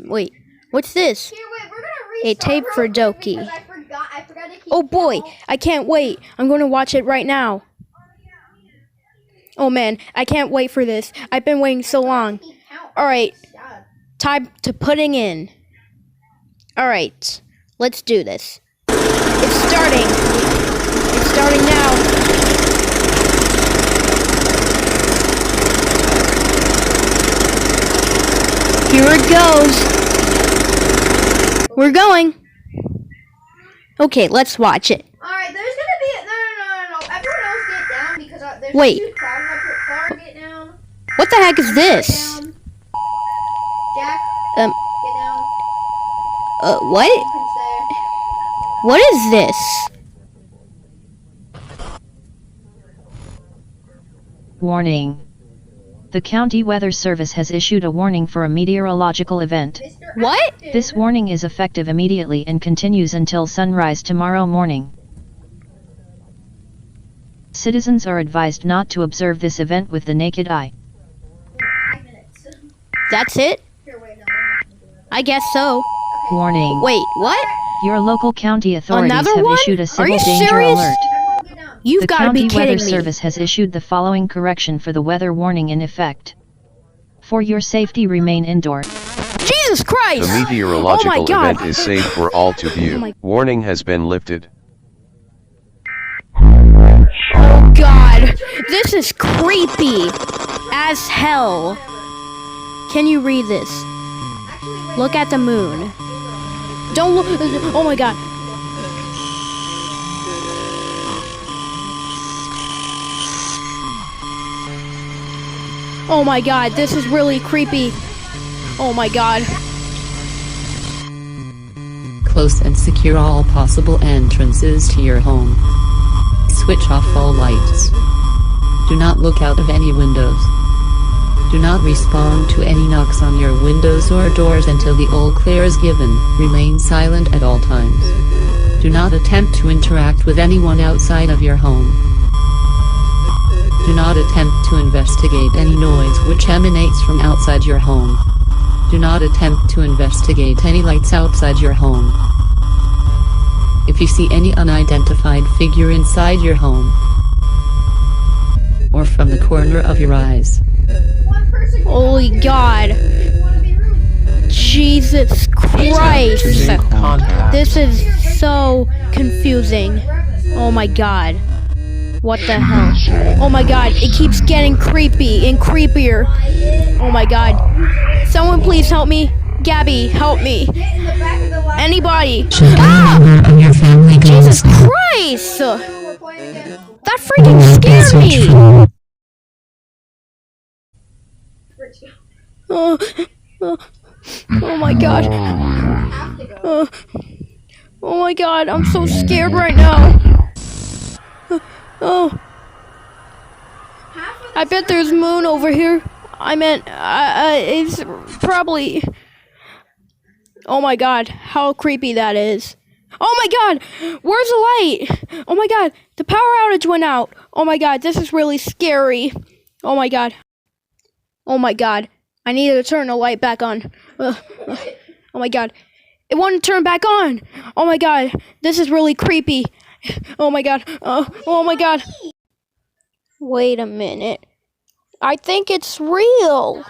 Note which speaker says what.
Speaker 1: Wait, what's this?
Speaker 2: Here, wait, we're gonna
Speaker 1: A tape for Doki.
Speaker 2: I forgot to keep
Speaker 1: Oh boy, I can't wait. I'm going to watch it right now. Oh man, I can't wait for this. I've been waiting so long. Alright, time to putting in. Alright, let's do this. It's starting. It's starting now. Here it goes. We're going. Okay, let's watch it.
Speaker 2: Alright, there's gonna be no. Everyone else get down because there's
Speaker 1: Wait.
Speaker 2: two clouds up here. Clara, get down.
Speaker 1: What the heck is this?
Speaker 2: Get down. Jack,
Speaker 1: Um,
Speaker 2: get down.
Speaker 1: What?
Speaker 2: You can stay.
Speaker 1: What is this?
Speaker 3: Warning. The County Weather Service has issued a warning for a meteorological event.
Speaker 2: Mr.
Speaker 1: What?
Speaker 2: Active.
Speaker 3: This warning is effective immediately and continues until sunrise tomorrow morning. Citizens are advised not to observe this event with the naked eye.
Speaker 2: 5 minutes.
Speaker 1: That's it?
Speaker 2: Here, wait, no.
Speaker 1: I guess so.
Speaker 3: Warning.
Speaker 1: Wait, what?
Speaker 3: Your local county authorities
Speaker 1: Another
Speaker 3: have
Speaker 1: one?
Speaker 3: issued a
Speaker 1: Are
Speaker 3: civil
Speaker 1: you
Speaker 3: danger
Speaker 1: serious?
Speaker 3: alert.
Speaker 2: Everyone get down.
Speaker 1: You've
Speaker 3: The
Speaker 1: got to be
Speaker 3: County Weather
Speaker 1: kidding me.
Speaker 3: Service has issued the following correction for the weather warning in effect. For your safety, remain indoors.
Speaker 1: Jesus Christ!
Speaker 4: The
Speaker 1: Oh my
Speaker 4: meteorological
Speaker 1: God.
Speaker 4: event is safe for all to view.
Speaker 1: Oh my-
Speaker 4: Warning has been lifted.
Speaker 1: Oh God, this is creepy as hell. Can you read this? Look at the moon. Don't look. Oh my God. Oh my God, this is really creepy. Oh my God.
Speaker 5: Close and secure all possible entrances to your home. Switch off all lights. Do not look out of any windows. Do not respond to any knocks on your windows or doors until the all clear is given. Remain silent at all times. Do not attempt to interact with anyone outside of your home. Do not attempt to investigate any noise which emanates from outside your home. Do not attempt to investigate any lights outside your home. If you see any unidentified figure inside your home, or from the corner of your eyes,
Speaker 2: One person get
Speaker 1: Holy
Speaker 2: down.
Speaker 1: God.
Speaker 2: You wanna be rude.
Speaker 1: Jesus Christ. This is so confusing. Oh my God. What the hell? Oh my God, it keeps getting creepy and creepier. Oh my God. Someone please help me. Gabby, help me.
Speaker 2: Get in the back of the line.
Speaker 1: Anybody.
Speaker 5: should
Speaker 1: Ah!
Speaker 5: any member of your family go
Speaker 1: Jesus
Speaker 5: missing,
Speaker 1: Christ!
Speaker 2: We're playing again.
Speaker 1: That freaking scared me! Oh, oh, oh my God.
Speaker 2: Have to go.
Speaker 1: Oh my God, I'm so scared right now. Oh,
Speaker 2: Half of
Speaker 1: I bet there's moon over here. I meant, it's probably... Oh my God, how creepy that is. Oh my God, where's the light? Oh my God, the power outage went out. Oh my God, this is really scary. Oh my God. Oh my God, I need to turn the light back on. Oh my God, it won't turn back on. Oh my God, this is really creepy. Oh my God, oh my God. Wait a minute. I think it's real.